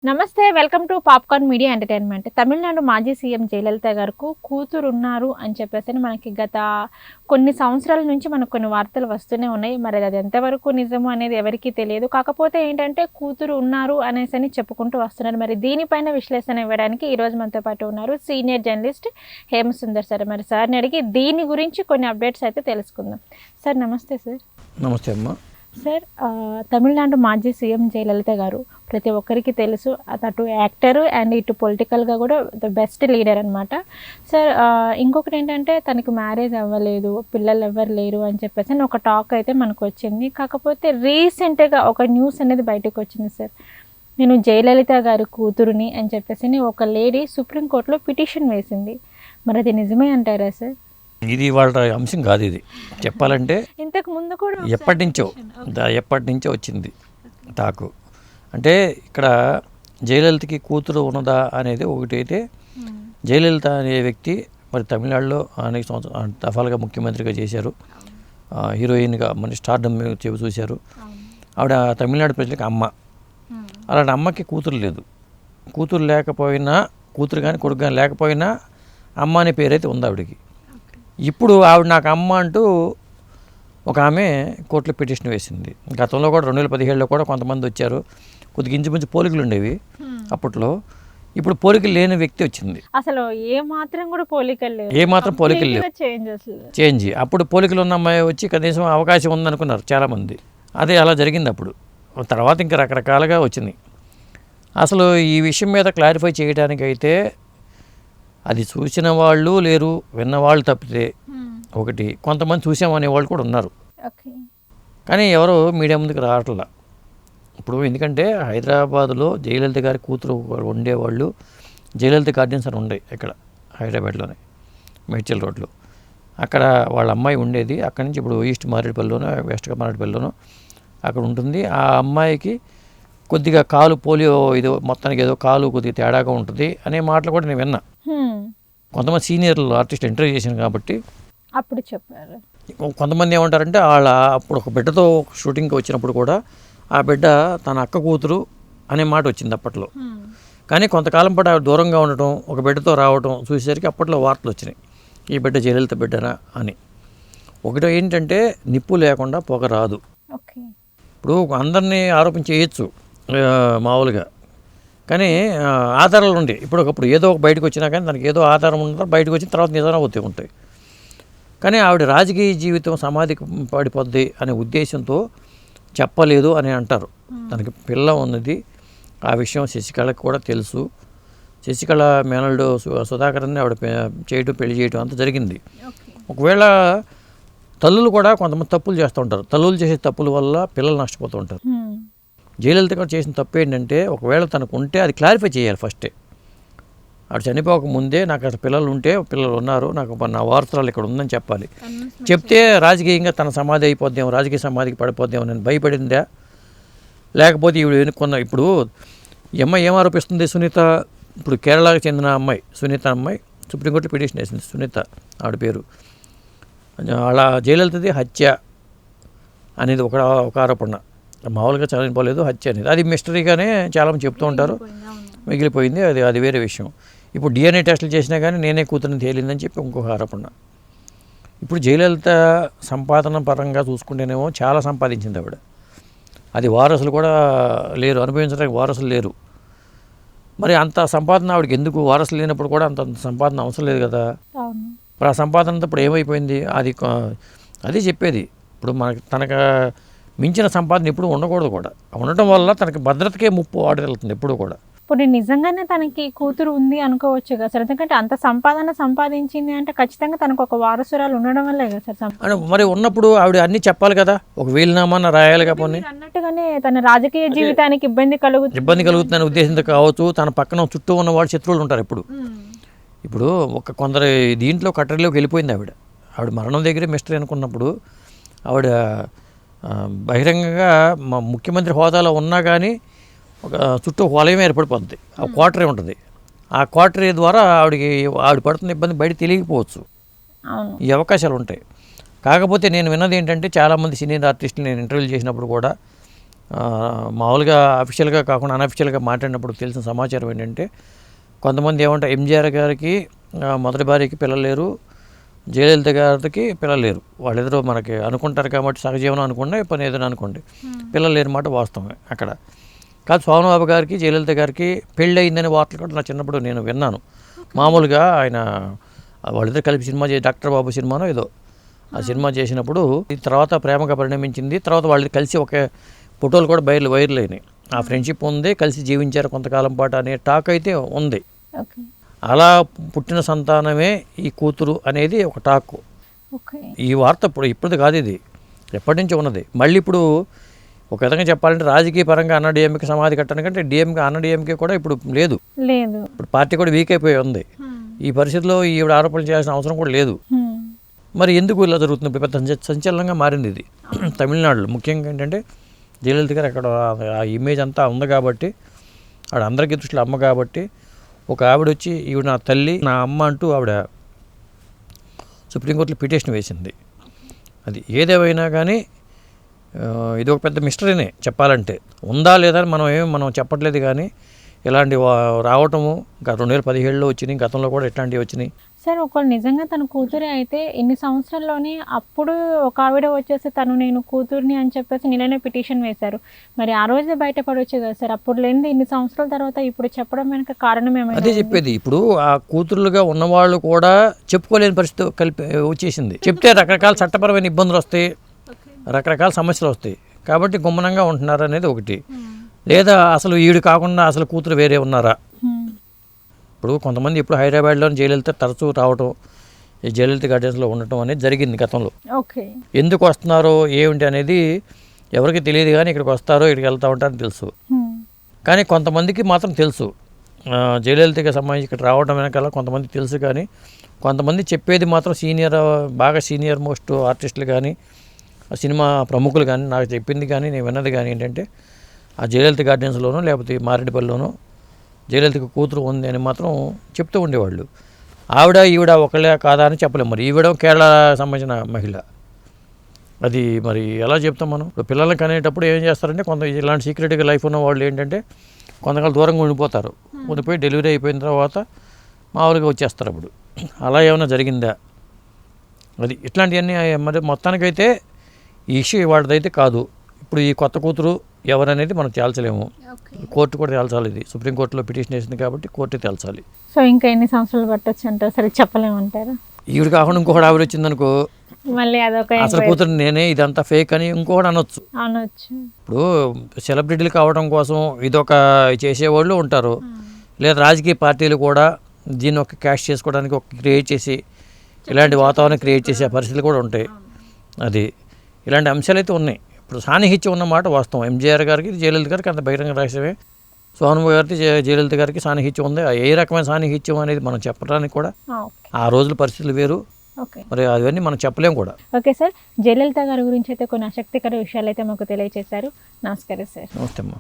నమస్తే. Welcome to popcorn media entertainment. Tamil Nadu మాజీ CM Jayalalithaa గారికి కూతురున్నారు అని చెప్పేసని మనకి గత కొన్ని సంవత్సరాల నుంచి మనకు కొన్ని వార్తలు వస్తూనే ఉన్నాయి. మరి అది ఎంతవరకు నిజము అనేది ఎవరికీ తెలియదు. కాకపోతే ఏంటంటే కూతురు ఉన్నారు అనేసని చెప్పుకుంటూ వస్తున్నారు. మరి దీనిపైన విశ్లేషణ ఇవ్వడానికి ఈరోజు మనతో పాటు ఉన్నారు సీనియర్ జర్నలిస్ట్ హేమసుందర్ సార్. మరి సార్‌ని అడిగి దీని గురించి కొన్ని అప్డేట్స్ అయితే తెలుసుకుందాం. సార్ నమస్తే సార్. నమస్తే అమ్మ. సార్ తమిళనాడు మాజీ సీఎం జయలలిత గారు ప్రతి ఒక్కరికి తెలుసు. అటు యాక్టర్ అండ్ ఇటు పొలిటికల్గా కూడా ద బెస్ట్ లీడర్ అనమాట. సార్ ఇంకొకటి ఏంటంటే తనకి మ్యారేజ్ అవ్వలేదు, పిల్లలు ఎవ్వరు లేరు అని చెప్పేసి ఒక టాక్ అయితే మనకు వచ్చింది. కాకపోతే రీసెంట్గా ఒక న్యూస్ అనేది బయటకు వచ్చింది సార్. నేను జయలలిత గారి కూతురుని అని చెప్పేసి ఒక లేడీ సుప్రీంకోర్టులో పిటిషన్ వేసింది. మరి అది నిజమే అంటారా సార్? ఇది వాళ్ళ అంశం కాదు. ఇది చెప్పాలంటే ఇంతకు ముందు కూడా ఎప్పటి నుంచో వచ్చింది టాకు. అంటే ఇక్కడ జయలలితకి కూతురు ఉన్నదా అనేది ఒకటైతే, జయలలిత అనే వ్యక్తి మరి తమిళనాడులో అనేక సంవత్సరాలు దఫాలుగా ముఖ్యమంత్రిగా చేశారు. హీరోయిన్గా మన స్టార్డమ్ చూశారు. ఆవిడ తమిళనాడు ప్రజలకు అమ్మ. అలాంటి అమ్మకి కూతురు లేదు. కూతురు లేకపోయినా, కూతురు కానీ కొడుకు కానీ లేకపోయినా అమ్మ అనే పేరైతే ఉంది ఆవిడకి. ఇప్పుడు ఆవిడ నాకు అమ్మ అంటూ ఒక ఆమె కోర్టులో పిటిషన్ వేసింది. గతంలో కూడా 2017లో కూడా కొంతమంది వచ్చారు. కొద్దిగా ఇంచుమించు పోలికలు ఉండేవి అప్పట్లో. ఇప్పుడు పోలికలు లేని వ్యక్తి వచ్చింది. అసలు ఏ మాత్రం పోలికలు లేవు. చేంజ్. అప్పుడు పోలికలు ఉన్న అమ్మాయి వచ్చి కనీసం అవకాశం ఉందనుకున్నారు చాలామంది. అదే అలా జరిగింది అప్పుడు. తర్వాత ఇంకా రకరకాలుగా వచ్చింది. అసలు ఈ విషయం మీద క్లారిఫై చేయడానికైతే అది చూసిన వాళ్ళు లేరు, విన్నవాళ్ళు తప్పితే ఒకటి, కొంతమంది చూసామనే వాళ్ళు కూడా ఉన్నారు. కానీ ఎవరు మీడియా ముందుకు రావట్లా. ఇప్పుడు ఎందుకంటే హైదరాబాద్లో జయలలిత గారి కూతురు ఉండేవాళ్ళు జయలలిత గార్డెన్స్ అని ఉండే ఇక్కడ హైదరాబాద్లోనే మేడ్చల్ రోడ్లో. అక్కడ వాళ్ళ అమ్మాయి ఉండేది. అక్కడి నుంచి ఇప్పుడు ఈస్ట్ మారేడుపల్లిలోనో వెస్ట్ మారేడుపల్లిలోనో అక్కడ ఉంటుంది. ఆ అమ్మాయికి కొద్దిగా కాలు పోలియో ఏదో మొత్తానికి ఏదో కాలు కొద్దిగా తేడాగా ఉంటుంది అనే మాటలు కూడా నేను విన్నా. కొంతమంది సీనియర్లు ఆర్టిస్ట్ ఇంటర్వ్యూ చేశాను కాబట్టి అప్పుడు చెప్పారు. కొంతమంది ఏమంటారంటే వాళ్ళ అప్పుడు ఒక బిడ్డతో షూటింగ్కి వచ్చినప్పుడు కూడా ఆ బిడ్డ తన అక్క కూతురు అనే మాట వచ్చింది అప్పట్లో. కానీ కొంతకాలం పాటు ఆవిడ దూరంగా ఉండటం, ఒక బిడ్డతో రావటం చూసేసరికి అప్పట్లో వార్తలు వచ్చినాయి, ఈ బిడ్డ జయలలిత బిడ్డనా అని. ఒకటి ఏంటంటే నిప్పు లేకుండా పొగ రాదు. ఇప్పుడు అందరినీ ఆరోపించేయచ్చు మామూలుగా, కానీ ఆధారాలు ఉంటాయి. ఇప్పుడు ఒకప్పుడు ఏదో ఒక బయటకు వచ్చినా కానీ దానికి ఏదో ఆధారం ఉంటుందో బయటకు వచ్చిన తర్వాత నిజాలు అవుతూ ఉంటాయి. కానీ ఆవిడ రాజకీయ జీవితం సమాధికి పడిపోద్ది అనే ఉద్దేశంతో చెప్పలేదు అని అంటారు. తనకి పిల్ల ఉన్నది, ఆ విషయం శశికళకి కూడా తెలుసు. శశికళ మేనల్డు సుధాకర్ని ఆవిడ చేయటం, పెళ్లి చేయటం అంతా జరిగింది. ఒకవేళ తల్లులు కూడా కొంతమంది తప్పులు చేస్తూ ఉంటారు. తల్లులు చేసే తప్పుల వల్ల పిల్లలు నష్టపోతూ ఉంటారు. జయలలిత గారు చేసిన తప్పు ఏంటంటే, ఒకవేళ తనకు ఉంటే అది క్లారిఫై చేయాలి ఫస్టే. ఆవిడ చనిపోక ముందే నాకు అసలు పిల్లలు ఉంటే, పిల్లలు ఉన్నారు, నాకు నా వారసురాలు ఇక్కడ ఉందని చెప్పాలి. చెప్తే రాజకీయంగా తన సమాధి అయిపోద్దాం, రాజకీయ సమాధికి పడిపోద్దాం నేను భయపడిందా, లేకపోతే ఈవిడ ఇప్పుడు ఈ అమ్మాయి ఏం ఆరోపిస్తుంది, సునీత, ఇప్పుడు కేరళకు చెందిన అమ్మాయి సునీత అమ్మాయి సుప్రీంకోర్టులో పిటిషన్ వేసింది. సునీత ఆవిడ పేరు. అలా జయలలితది హత్య అనేది ఒక ఆరోపణ. మామూలుగా చనిపోలేదు, హత్య అనేది అది మిస్టరీగానే చాలామంది చెప్తూ ఉంటారు. మిగిలిపోయింది, అది వేరే విషయం. ఇప్పుడు DNA టెస్టులు చేసినా కానీ నేనే కూతురిని తేలిందని చెప్పి ఇంకొక ఆరోపణ. ఇప్పుడు జయలలిత సంపాదన పరంగా చూసుకుంటేనేమో చాలా సంపాదించింది ఆవిడ. అది వారసులు కూడా లేరు, అనుభవించడానికి వారసులు లేరు. మరి అంత సంపాదన ఆవిడకి ఎందుకు? వారసులు లేనప్పుడు కూడా అంత సంపాదన అవసరం లేదు కదా. ఇప్పుడు ఆ సంపాదనతో ఇప్పుడు ఏమైపోయింది? అది చెప్పేది. ఇప్పుడు తనకు మించిన సంపాదన ఎప్పుడు ఉండకూడదు కూడా. ఉండటం వల్ల తనకి భద్రతకే ముప్పు వాడగలుగుతుంది ఎప్పుడు కూడా. ఇప్పుడు నిజంగానే తనకి కూతురు ఉంది అనుకోవచ్చు కదా సార్. ఎందుకంటే అంత సంపాదన సంపాదించింది అంటే ఖచ్చితంగా తనకు ఒక వారసురాలు ఉండడం వల్లే కదా సార్. మరి ఉన్నప్పుడు ఆవిడ అన్నీ చెప్పాలి కదా, ఒక వీలునామాన రాయాలి కాబట్టి. అన్నట్టుగానే తన రాజకీయ జీవితానికి ఇబ్బంది కలుగుతుందనే ఉద్దేశంతో కావచ్చు. తన పక్కన చుట్టూ ఉన్న వాళ్ళు శత్రువులు ఉంటారు ఎప్పుడు. ఇప్పుడు కొందరు దీంట్లో కట్టడిలోకి వెళ్ళిపోయింది ఆవిడ. మరణం దగ్గరే మిస్టరీ అనుకున్నప్పుడు ఆవిడ బహిరంగంగా ముఖ్యమంత్రి హోదాలో ఉన్నా కానీ ఒక చుట్టూ వలయం ఏర్పడిపోద్ది. ఆ క్వార్టరీ ఉంటుంది. ఆ క్వార్టరీ ద్వారా ఆవిడ పడుతున్న ఇబ్బంది బయట తెలియకపోవచ్చు. ఈ అవకాశాలు ఉంటాయి. కాకపోతే నేను విన్నది ఏంటంటే, చాలామంది సీనియర్ ఆర్టిస్టులు నేను ఇంటర్వ్యూలు చేసినప్పుడు కూడా మామూలుగా అఫీషియల్గా కాకుండా అన్అఫీషియల్గా మాట్లాడినప్పుడు తెలిసిన సమాచారం ఏంటంటే కొంతమంది ఏమంటారు ఎంజీఆర్ గారికి మొదటి భార్యకి పిల్లలు లేరు, జయలలిత గారికి పిల్లలు లేరు, వాళ్ళిద్దరూ మనకి అనుకుంటారు కాబట్టి సహజీవనం అనుకోండి పని ఏదైనా అనుకోండి, పిల్లలు లేని మాట వాస్తవమే అక్కడ. కాదు సోమబాబు గారికి జయలలిత గారికి పెళ్ళి అయిందని వార్తలు కూడా నా చిన్నప్పుడు నేను విన్నాను. మామూలుగా ఆయన వాళ్ళిద్దరు కలిపి సినిమా చేసి డాక్టర్ బాబు సినిమానో ఏదో ఆ సినిమా చేసినప్పుడు తర్వాత ప్రేమగా పరిణమించింది. తర్వాత వాళ్ళు కలిసి ఒక ఫోటోలు కూడా వైరల్ అయినాయి. ఆ ఫ్రెండ్షిప్ ఉంది, కలిసి జీవించారు కొంతకాలం పాటు అనే టాక్ అయితే ఉంది. అలా పుట్టిన సంతానమే ఈ కూతురు అనేది ఒక టాక్. ఈ వార్త ఇప్పుడు కాదు, ఇది ఎప్పటి నుంచి ఉన్నది. మళ్ళీ ఇప్పుడు ఒక విధంగా చెప్పాలంటే రాజకీయ పరంగా అన్నాడీఎంకే సమాధి కట్టడం కంటే అన్నాడీఎంకే కూడా ఇప్పుడు లేదు. ఇప్పుడు పార్టీ కూడా వీక్ అయిపోయి ఉంది. ఈ పరిస్థితిలో ఈవిడ ఆరోపణలు చేయాల్సిన అవసరం కూడా లేదు. మరి ఎందుకు ఇలా జరుగుతుంది? ఇప్పుడు పెద్ద సంచలనంగా మారింది ఇది తమిళనాడులో. ముఖ్యంగా ఏంటంటే జయలలిత గారు అక్కడ ఆ ఇమేజ్ అంతా ఉంది కాబట్టి, ఆవిడ అందరికీ దృష్టిలో అమ్మ కాబట్టి, ఒక ఆవిడ వచ్చి ఈవిడ నా తల్లి నా అమ్మ అంటూ ఆవిడ సుప్రీంకోర్టులో పిటిషన్ వేసింది. అది ఏదేమైనా కానీ ఇది ఒక పెద్ద మిస్టరీనే చెప్పాలంటే. ఉందా లేదా అని మనం చెప్పట్లేదు, కానీ ఇలాంటి రావటము ఇంకా 2017లో వచ్చినాయి, గతంలో కూడా ఇట్లాంటివి వచ్చినాయి. సార్ ఒకవేళ నిజంగా తన కూతురే అయితే ఇన్ని సంవత్సరాల్లోనే అప్పుడు ఒక ఆవిడ వచ్చేసి తను నేను కూతుర్ని అని చెప్పేసి నిన్ననే పిటిషన్ వేశారు. మరి ఆ రోజే బయటపడవచ్చు కదా సార్? అప్పుడు లేనిది ఇన్ని సంవత్సరాల తర్వాత ఇప్పుడు చెప్పడం వెనక కారణం ఏమైనా? అదే చెప్పేది. ఇప్పుడు ఆ కూతురులుగా ఉన్నవాళ్ళు కూడా చెప్పుకోలేని పరిస్థితి వచ్చేసింది. చెప్తే రకరకాల చట్టపరమైన ఇబ్బందులు వస్తాయి, రకరకాల సమస్యలు వస్తాయి. కాబట్టి గుమ్మనంగా ఉంటున్నారు అనేది ఒకటి. లేదా అసలు ఈవిడ కాకుండా అసలు కూతురు వేరే ఉన్నారా? ఇప్పుడు కొంతమంది ఇప్పుడు హైదరాబాద్లో జయలలిత తరచూ రావటం, ఈ జయలలిత గార్డెన్స్లో ఉండటం అనేది జరిగింది గతంలో. ఎందుకు వస్తున్నారో ఏమిటి అనేది ఎవరికి తెలియదు, కానీ ఇక్కడికి వస్తారో ఇక్కడికి వెళ్తూ ఉంటారని తెలుసు. కానీ కొంతమందికి మాత్రం తెలుసు జయలలితకి సంబంధించి ఇక్కడ రావడం వెనకాల కొంతమంది తెలుసు. కానీ కొంతమంది చెప్పేది మాత్రం బాగా సీనియర్ మోస్ట్ ఆర్టిస్టులు కానీ సినిమా ప్రముఖులు కానీ నాకు చెప్పింది కానీ నేను విన్నది కానీ ఏంటంటే ఆ జయలలిత గార్డెన్స్లోనో లేకపోతే మారేడుపల్లిలోనో జయలలితకు కూతురు ఉంది అని మాత్రం చెప్తూ ఉండేవాళ్ళు. ఈవిడ ఒకళ్ళే కాదా అని చెప్పలేము. మరి ఈవిడ కేరళ సంబంధించిన మహిళ, అది మరి ఎలా చెప్తాం మనం? ఇప్పుడు పిల్లల్ని కనేటప్పుడు ఏం చేస్తారంటే ఇలాంటి సీక్రెట్గా లైఫ్ ఉన్న వాళ్ళు ఏంటంటే కొంతకాలం దూరంగా ఉండిపోతారు. ఉండిపోయి డెలివరీ అయిపోయిన తర్వాత మామూలుగా వచ్చేస్తారు. అప్పుడు అలా ఏమైనా జరిగిందా? అది ఇట్లాంటివన్నీ మరి మొత్తానికైతే ఈ ఇష్యూ వాడిదైతే కాదు. ఇప్పుడు ఈ కొత్త కూతురు ఎవరనేది మనం తేల్చలేము. కోర్టు కూడా తేల్చాలి. ఇది సుప్రీంకోర్టులో పిటిషన్ వేసింది కాబట్టి కోర్టు తేల్చాలి. సో ఇంకా ఎన్ని సంవత్సరాలు పట్టొచ్చు అంటారు? సరే చెప్పలేమంటారా? ఈవిడ కాకుండా ఇంకొకటి ఆవిడ వచ్చిందనుకో మళ్ళీ అదొక అసలు కూతురు నేనే ఇదంతా ఫేక్ అని ఇంకొకటి అనొచ్చు. ఇప్పుడు సెలబ్రిటీలు కావడం కోసం ఇదొక చేసేవాళ్ళు ఉంటారు. లేదా రాజకీయ పార్టీలు కూడా దీన్ని ఒక క్యాష్ చేసుకోవడానికి ఒక క్రియేట్ చేసి ఇలాంటి వాతావరణం క్రియేట్ చేసే పరిస్థితులు కూడా ఉంటాయి. అది ఇలాంటి అంశాలు అయితే ఉన్నాయి. ఇప్పుడు సాన్నిహిత్యం ఉన్నమాట వాస్తవం. ఎంజీఆర్ గారికి జయలలిత గారికి అంత బహిరంగ రహస్యమే. సోనబాబు గారికి జయలలిత గారికి సాన్నిహిత్యం ఉంది. ఏ రకమైన సాన్నిహిత్యం అనేది మనం చెప్పడానికి కూడా ఆ రోజుల పరిస్థితులు వేరు. మరి అవన్నీ మనం చెప్పలేము కూడా. ఓకే సార్, జయలలిత గారి గురించి అయితే కొన్ని ఆసక్తికర విషయాలు అయితే మాకు తెలియజేశారు. నమస్కారం సార్. నమస్తే అమ్మా.